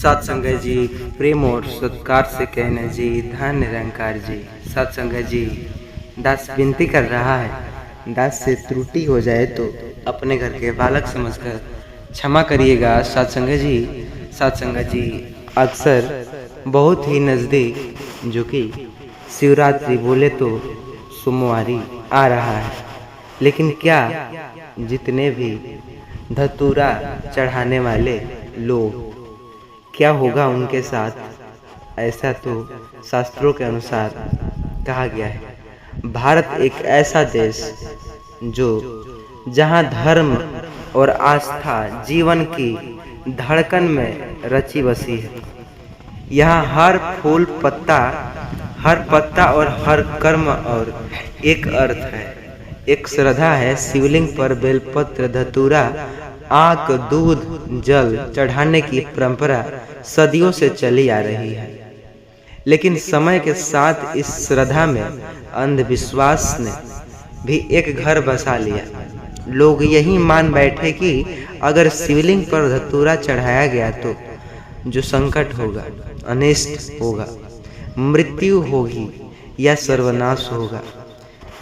सत्संग जी, प्रेम और सत्कार से कहने जी, धन निरंकार जी। सत्संग जी, दास विनती कर रहा है, दास से त्रुटि हो जाए तो अपने घर के बालक समझकर क्षमा करिएगा। सत्संग जी, अक्सर बहुत ही नज़दीक जो कि शिवरात्रि बोले तो सोमवारी आ रहा है, लेकिन क्या जितने भी धतूरा चढ़ाने वाले लोग, क्या होगा उनके साथ? ऐसा तो शास्त्रों के अनुसार कहा गया है। भारत एक ऐसा देश जो जहाँ धर्म और आस्था जीवन की धड़कन में रची बसी है। यहाँ हर फूल पत्ता, हर पत्ता और हर कर्म और एक अर्थ है, एक श्रद्धा है। शिवलिंग पर बेलपत्र, धतूरा, आक, दूध, जल चढ़ाने की परंपरा सदियों से चली आ रही है, लेकिन समय के साथ इस श्रद्धा में अंधविश्वास ने भी एक घर बसा लिया। लोग यही मान बैठे कि अगर शिवलिंग पर धतूरा चढ़ाया गया तो जो संकट होगा, अनिष्ट होगा, मृत्यु होगी या सर्वनाश होगा,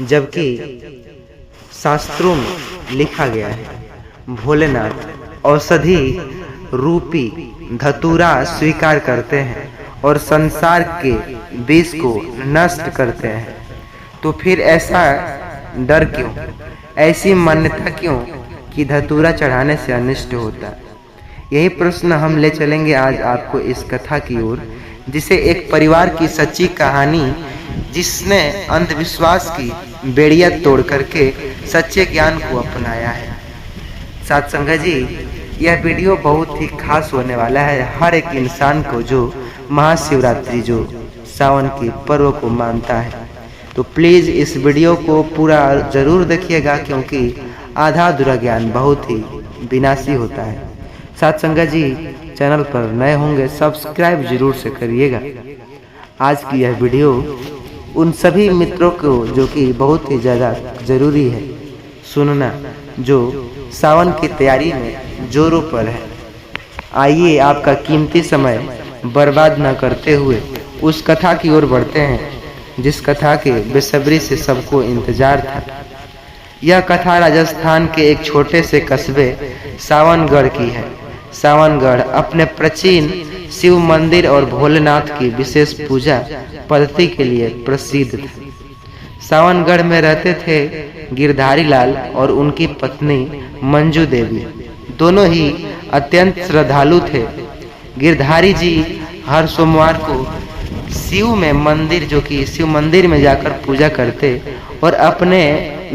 जबकि शास्त्रों में लिखा गया है भोलेनाथ औषधि रूपी धतूरा स्वीकार करते हैं और संसार के विष को नष्ट करते हैं। तो फिर ऐसा डर क्यों, ऐसी मान्यता क्यों कि धतूरा चढ़ाने से अनिष्ट होता? यही प्रश्न हम ले चलेंगे आज आपको इस कथा की ओर, जिसे एक परिवार की सच्ची कहानी, जिसने अंधविश्वास की बेड़ियां तोड़ करके सच्चे ज्ञान को अपनाया है। सत्संग जी, यह वीडियो बहुत ही खास होने वाला है हर एक इंसान को जो महाशिवरात्रि, जो सावन के पर्व को मानता है। तो प्लीज़ इस वीडियो को पूरा ज़रूर देखिएगा, क्योंकि आधा अधूरा ज्ञान बहुत ही विनाशी होता है। सत्संग जी, चैनल पर नए होंगे सब्सक्राइब जरूर से करिएगा। आज की यह वीडियो उन सभी मित्रों को जो कि बहुत ही ज़्यादा ज़रूरी है सुनना, जो सावन की तैयारी में जोरों पर है। आइए आपका कीमती समय बर्बाद न करते हुए उस कथा की ओर बढ़ते हैं जिस कथा के बेसब्री से सबको इंतजार था। यह कथा राजस्थान के एक छोटे से कस्बे सावनगढ़ की है। सावनगढ़ अपने प्राचीन शिव मंदिर और भोलेनाथ की विशेष पूजा पद्धति के लिए प्रसिद्ध था। सावनगढ़ में रहते थे गिरधारी लाल और उनकी पत्नी मंजू देवी। दोनों ही अत्यंत श्रद्धालु थे। गिरधारी जी हर सोमवार को शिव मंदिर में जाकर पूजा करते और अपने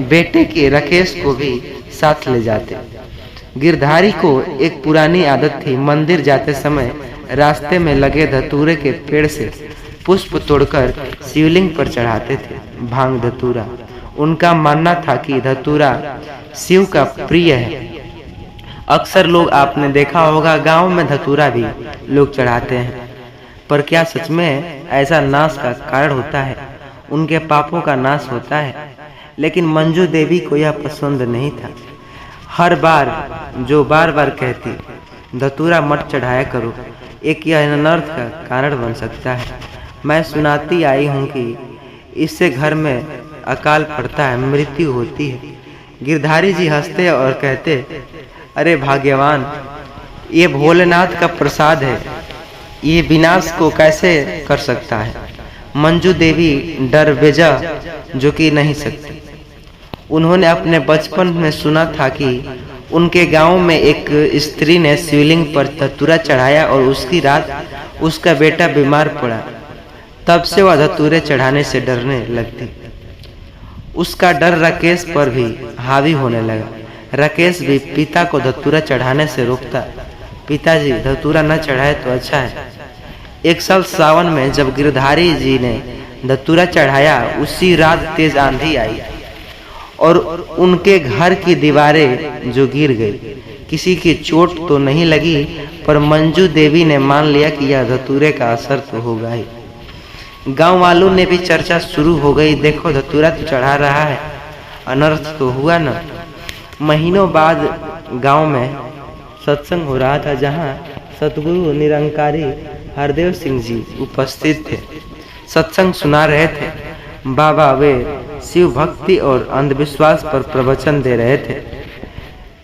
बेटे के राकेश को भी साथ ले जाते। गिरधारी को एक पुरानी आदत थी, मंदिर जाते समय रास्ते में लगे धतूरे के पेड़ से पुष्प तोड़कर शिवलिंग पर चढ़ाते थे। भांग धतूरा, उनका मानना था कि धतूरा शिव का प्रिय है। अक्सर लोग आपने देखा होगा गांव में धतूरा भी लोग चढ़ाते हैं, पर क्या सच में ऐसा नाश का कारण होता है? उनके पापों का नाश होता है? लेकिन मंजू देवी को यह पसंद नहीं था। हर बार बार बार कहती, धतूरा मत चढ़ाया करो, एक यह अनर्थ का कारण बन सकता है। मैं सुनाती आई हूँ कि इससे घर में अकाल पड़ता है, मृत्यु होती है। गिरधारी जी हंसते और कहते, अरे भाग्यवान, ये भोलेनाथ का प्रसाद है, ये विनाश को कैसे कर सकता है? मंजू देवी डर बेजा जो कि नहीं सकती। उन्होंने अपने बचपन में सुना था कि उनके गांव में एक स्त्री ने शिवलिंग पर धतूरा चढ़ाया और उसकी रात उसका बेटा बीमार पड़ा। तब से वह धतूरे चढ़ाने से डरने लगती। उसका डर राकेश पर भी हावी होने लगा। राकेश भी पिता को धतूरा चढ़ाने से रोकता। पिताजी, धतूरा न चढ़ाए तो अच्छा है। एक साल सावन में जब गिरधारी जी ने धतूरा चढ़ाया, उसी रात तेज आंधी आई और उनके घर की दीवारें जो गिर गई। किसी की चोट तो नहीं लगी, पर मंजू देवी ने मान लिया कि यह धतूरे का असर तो होगा ही। गांव वालों ने भी चर्चा शुरू हो गई, देखो धतूरा तो चढ़ा रहा है, अनर्थ तो हुआ न। महीनों बाद गांव में सत्संग हो रहा था, जहां सतगुरु निरंकारी हरदेव सिंह जी उपस्थित थे। सत्संग सुना रहे थे। बाबा वे शिव भक्ति और अंधविश्वास पर प्रवचन दे रहे थे।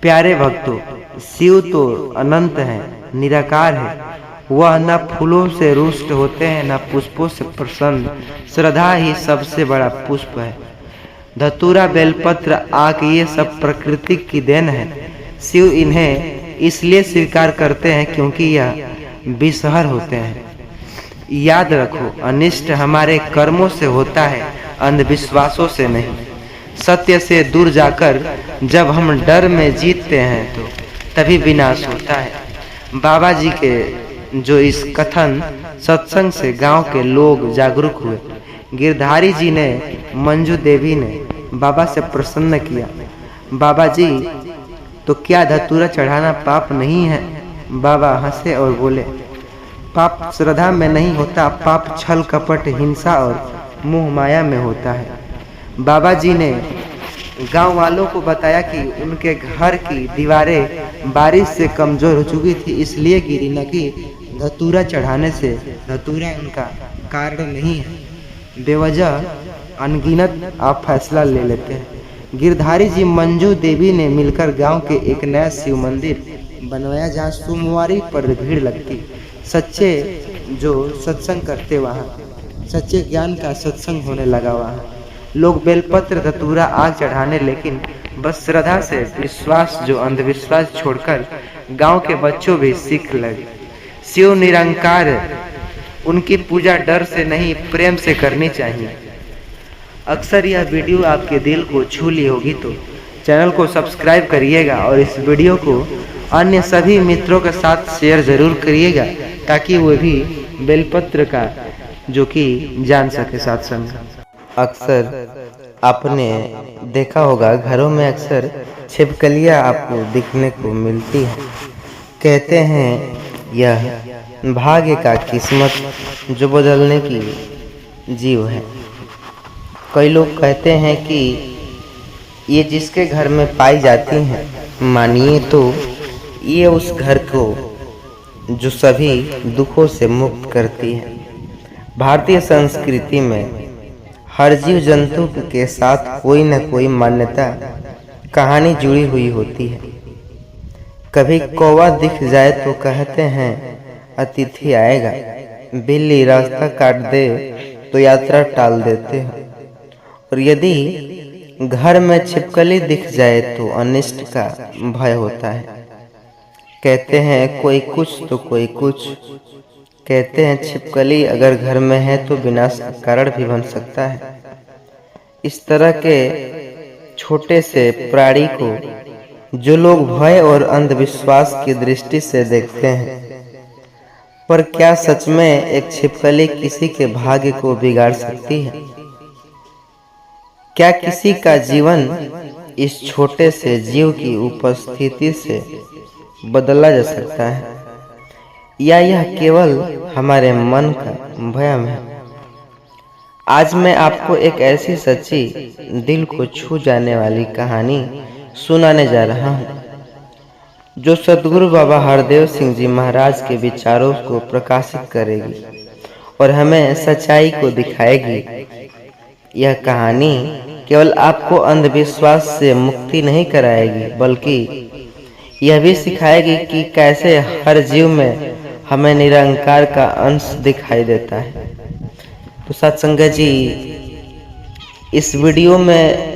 प्यारे भक्तों, शिव तो अनंत है, निराकार है। वह न फूलों से रुष्ट होते हैं, न पुष्पों से प्रसन्न। श्रद्धा ही सबसे बड़ा पुष्प है। धतूरा, बेलपत्र, आक, ये सब प्रकृति की देन है। शिव इन्हें इसलिए स्वीकार करते हैं क्योंकि यह विषहर होते हैं। याद रखो, अनिष्ट हमारे कर्मों से होता है, अंधविश्वासों से नहीं। सत्य से दूर जाकर जब हम डर में जीतते हैं तो तभी विनाश होता है। बाबा जी के जो इस कथन सत्संग से गांव के लोग जागरूक हुए। गिरधारी जी ने, मंजू देवी ने बाबा से प्रसन्न किया। बाबा जी, तो क्या धतूरा चढ़ाना पाप नहीं है? बाबा हंसे और बोले, पाप श्रद्धा में नहीं होता, पाप छल कपट, हिंसा और मोह माया में होता है। बाबा जी ने गांव वालों को बताया कि उनके घर की दीवारें बारिश से कमजोर हो चुकी थी, इसलिए गिरी, न कि धतूरा चढ़ाने से। धतूरा उनका कारण नहीं है। बेवजह अनगिनत आप फैसला ले लेते हैं। गिरधारी जी, मंजू देवी ने मिलकर गांव के एक नया शिव मंदिर बनवाया जहां सोमवारी पर भीड़ लगती। सच्चे जो सत्संग करते वहाँ, सच्चे ज्ञान का सत्संग होने लगा वहाँ। लोग बेलपत्र, धतूरा, आग चढ़ाने, लेकिन बस श्रद्धा से विश्वास, जो अंधविश्वास छोड़कर गांव के बच्चों भी सीख लगे। शिव निरंकार, उनकी पूजा डर से नहीं प्रेम से करनी चाहिए। अक्सर यह वीडियो आपके दिल को छू ली होगी तो चैनल को सब्सक्राइब करिएगा और इस वीडियो को अन्य सभी मित्रों के साथ शेयर जरूर करिएगा ताकि वो भी बेलपत्र का जो कि जान सके सत्संग। अक्सर आपने देखा होगा घरों में अक्सर छिपकलियाँ आपको दिखने को मिलती है। कहते हैं यह भाग्य का किस्मत जो बदलने की जीव है। कई लोग कहते हैं कि ये जिसके घर में पाई जाती हैं, मानिए तो ये उस घर को जो सभी दुखों से मुक्त करती है। भारतीय संस्कृति में हर जीव जंतु के साथ कोई न कोई मान्यता, कहानी जुड़ी हुई होती है। कभी कौवा दिख जाए तो कहते हैं अतिथि आएगा। बिल्ली रास्ता काट दे तो यात्रा टाल देते हैं। और यदि घर में छिपकली दिख जाए तो अनिष्ट का भय होता है। कहते हैं कोई कुछ तो कोई कुछ। कहते हैं छिपकली अगर घर में है तो विनाश का कारण भी बन सकता है। इस तरह के छोटे से प्राणी को जो लोग भय और अंधविश्वास की दृष्टि से देखते हैं, पर क्या सच में एक छिपकली किसी के भाग्य को बिगाड़ सकती है? क्या किसी का जीवन इस छोटे से जीव की उपस्थिति से बदला जा सकता है, या यह केवल हमारे मन का भ्रम है? आज मैं आपको एक ऐसी सच्ची, दिल को छू जाने वाली कहानी सुनाने जा रहा हूँ जो सतगुरु बाबा हरदेव सिंह जी महाराज के विचारों को प्रकाशित करेगी और हमें सच्चाई को दिखाएगी। यह कहानी केवल आपको अंधविश्वास से मुक्ति नहीं कराएगी, बल्कि यह भी सिखाएगी कि कैसे हर जीव में हमें निरंकार का अंश दिखाई देता है। तो सत्संगत जी, इस वीडियो में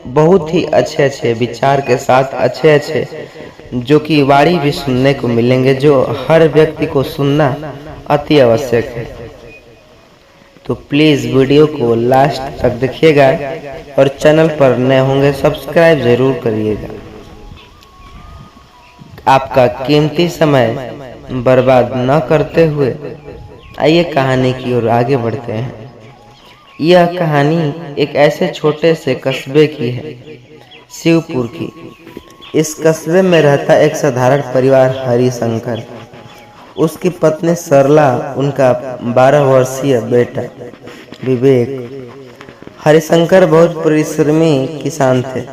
बहुत ही अच्छे विचार के साथ अच्छे जो कि वाणी भी सुनने को मिलेंगे, जो हर व्यक्ति को सुनना अति आवश्यक है। तो प्लीज वीडियो को लास्ट तक देखिएगा और चैनल पर नए होंगे सब्सक्राइब जरूर करिएगा। आपका कीमती समय बर्बाद न करते हुए आइए कहानी की ओर आगे बढ़ते हैं। यह कहानी एक ऐसे छोटे से कस्बे की है, शिवपुर की। इस कस्बे में रहता एक साधारण परिवार हरिशंकर, उसकी पत्नी सरला, उनका 12 वर्षीय बेटा विवेक। हरिशंकर बहुत परिश्रमी किसान थे,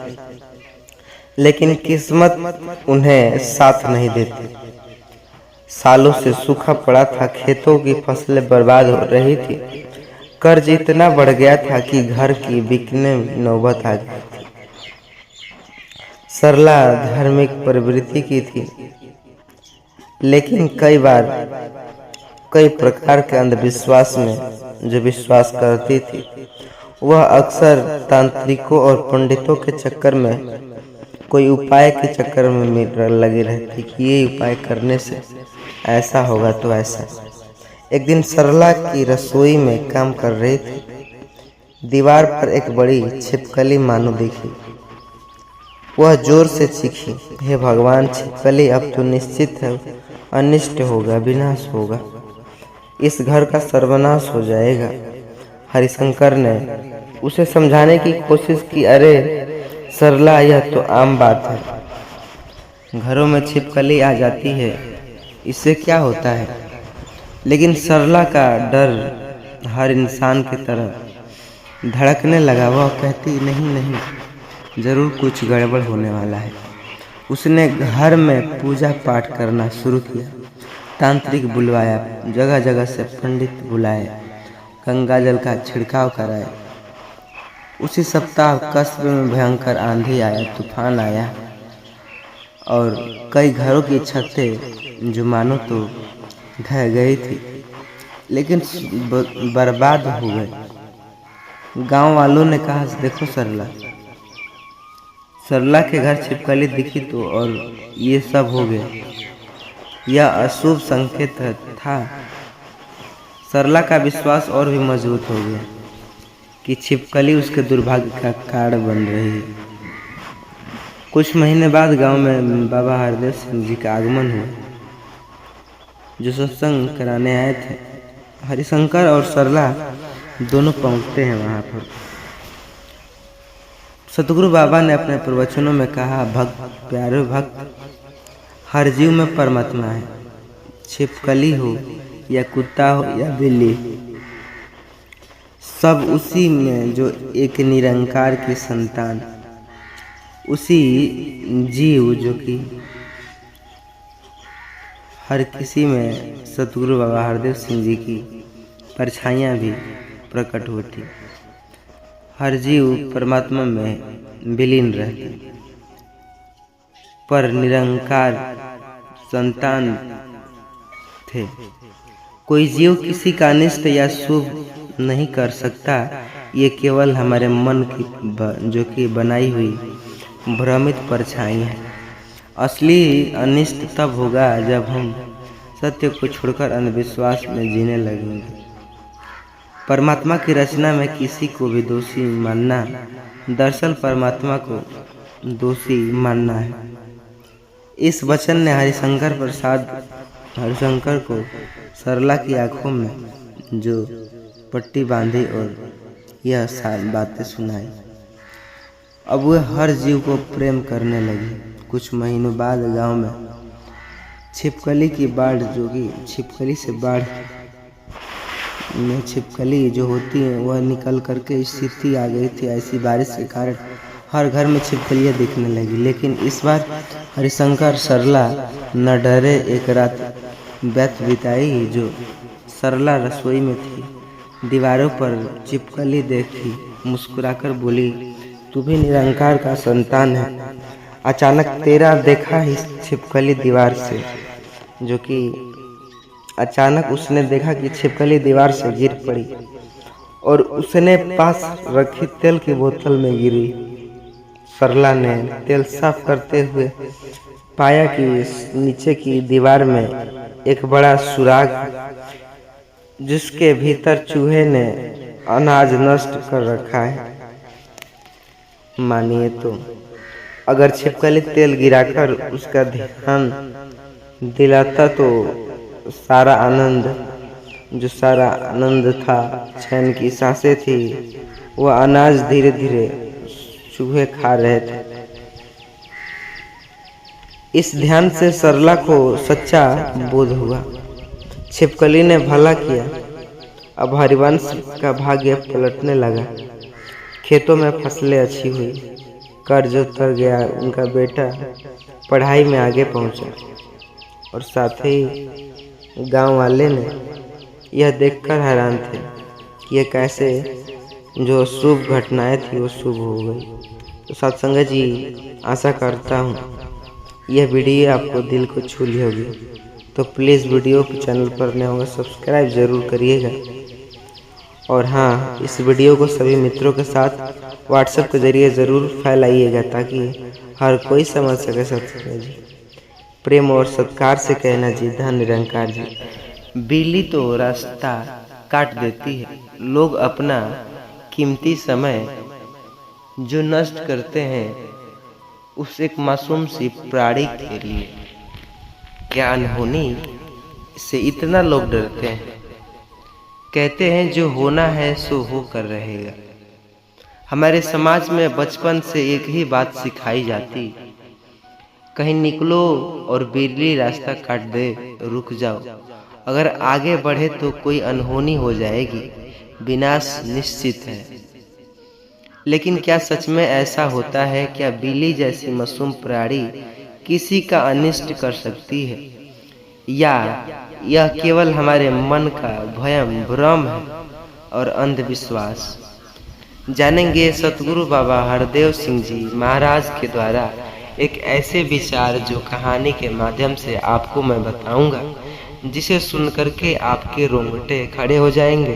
लेकिन किस्मत उन्हें साथ नहीं देती। सालों से सूखा पड़ा था, खेतों की फसलें बर्बाद हो रही थी। कर्ज इतना बढ़ गया था कि घर की बिकने नौबत आ गई थी। सरला धार्मिक प्रवृत्ति की थी, लेकिन कई प्रकार के अंधविश्वास में जो विश्वास करती थी, वह अक्सर तांत्रिकों और पंडितों के चक्कर में, कोई उपाय के चक्कर में लगी रहती कि ये उपाय करने से ऐसा होगा तो ऐसा। एक दिन सरला की रसोई में काम कर रही थी। दीवार पर एक बड़ी छिपकली मानो दिखी। वह जोर से चीखी, हे भगवान, छिपकली अब तो निश्चित है अनिष्ट होगा, विनाश होगा, इस घर का सर्वनाश हो जाएगा। हरिशंकर ने उसे समझाने की कोशिश की, अरे सरला, यह तो आम बात है, घरों में छिपकली आ जाती है, इससे क्या होता है। लेकिन सरला का डर हर इंसान की तरह धड़कने लगा। वह कहती, नहीं नहीं, जरूर कुछ गड़बड़ होने वाला है। उसने घर में पूजा पाठ करना शुरू किया, तांत्रिक बुलवाया, जगह जगह से पंडित बुलाए, गंगा जल का छिड़काव कराए। उसी सप्ताह कस्बे में भयंकर आंधी आया, तूफान आया और कई घरों की छतें जो मानो तो ढह गई थी, लेकिन बर्बाद हो गई। गांव वालों ने कहा, देखो सरला के घर छिपकली दिखी तो और ये सब हो गया। यह अशुभ संकेत था। सरला का विश्वास और भी मजबूत हो गया कि छिपकली उसके दुर्भाग्य का कारण बन रही है। कुछ महीने बाद गांव में बाबा हरदेव सिंह जी का आगमन हुआ, जो सत्संग कराने आए थे। हरिशंकर और सरला दोनों पहुंचते हैं वहां पर। सतगुरु बाबा ने अपने प्रवचनों में कहा, प्यारे भक्त, हर जीव में परमात्मा है, छिपकली हो या कुत्ता हो या बिल्ली, सब उसी में जो एक निरंकार की संतान, उसी जीव जो कि हर किसी में सतगुरु बाबा हरदेव सिंह जी की परछाइयाँ भी प्रकट होती। हर जीव परमात्मा में विलीन रहते, पर निरंकार संतान थे। कोई जीव किसी का अनिष्ट या शुभ नहीं कर सकता, ये केवल हमारे मन की जो कि बनाई हुई भ्रमित परछाई है। असली अनिष्ट तब होगा जब हम सत्य को छोड़कर अंधविश्वास में जीने लगेंगे। परमात्मा की रचना में किसी को भी दोषी मानना दरअसल परमात्मा को दोषी मानना है। इस वचन ने हरिशंकर को सरला की आंखों में जो पट्टी बांधी और यह सारी बातें सुनाई। अब वह हर जीव को प्रेम करने लगी। कुछ महीनों बाद गांव में छिपकली की बाढ़, जो कि छिपकली जो होती है वह निकल करके स्थिति आ गई थी। ऐसी बारिश के कारण हर घर में छिपकलियाँ दिखने लगी। लेकिन इस बार हरिशंकर सरला न डरे। एक रात व्यर्थ बिताई। जो सरला रसोई में थी, दीवारों पर छिपकली देखी, मुस्कुराकर बोली, तू भी निरंकार का संतान है। अचानक तेरा देखा ही छिपकली दीवार से, जो कि अचानक उसने देखा कि छिपकली दीवार से गिर पड़ी और उसने पास रखी तेल की बोतल में गिरी। सरला ने तेल साफ करते हुए पाया कि नीचे की दीवार में एक बड़ा सुराग, जिसके भीतर चूहे ने अनाज नष्ट कर रखा है। मानिए तो अगर छिपकली तेल गिराकर उसका ध्यान दिलाता तो सारा आनंद था, चैन की सांसें थी, वह अनाज धीरे धीरे चूहे खा रहे थे। इस ध्यान से सरला को सच्चा बोध हुआ। छिपकली ने भला किया। अब हरिवंश का भाग्य पलटने लगा। खेतों में फसलें अच्छी हुई, कर्ज उतर गया, उनका बेटा पढ़ाई में आगे पहुंचा। और साथ ही गांव वाले ने यह देखकर हैरान थे कि यह कैसे जो शुभ घटनाएं थी वो शुभ हो गई। तो सत्संग जी, आशा करता हूँ यह वीडियो आपको दिल को छू ली होगी। तो प्लीज़ वीडियो को चैनल पर नए होंगे सब्सक्राइब ज़रूर करिएगा। और हाँ, इस वीडियो को सभी मित्रों के साथ व्हाट्सएप के जरिए ज़रूर फैलाइएगा ताकि हर कोई समझ सके सत्संग जी। प्रेम और सत्कार से कहना जी, धन निरंकार जी। बिल्ली तो रास्ता काट देती है, लोग अपना कीमती समय जो नष्ट करते हैं उस एक मासूम सी प्राणी के लिए। क्या अनहोनी से इतना लोग डरते हैं। कहते हैं जो होना है सो हो कर रहेगा। हमारे समाज में बचपन से एक ही बात सिखाई जाती, कहीं निकलो और बिल्ली रास्ता काट दे, रुक जाओ, अगर आगे बढ़े तो कोई अनहोनी हो जाएगी, विनाश निश्चित है। लेकिन क्या सच में ऐसा होता है? क्या बिल्ली जैसी मासूम प्राणी किसी का अनिष्ट कर सकती है, या यह केवल हमारे मन का भ्रम है और अंधविश्वास? जानेंगे सतगुरु बाबा हरदेव सिंह जी महाराज के द्वारा एक ऐसे विचार जो कहानी के माध्यम से आपको मैं बताऊंगा, जिसे सुनकर के आपके रोंगटे खड़े हो जाएंगे।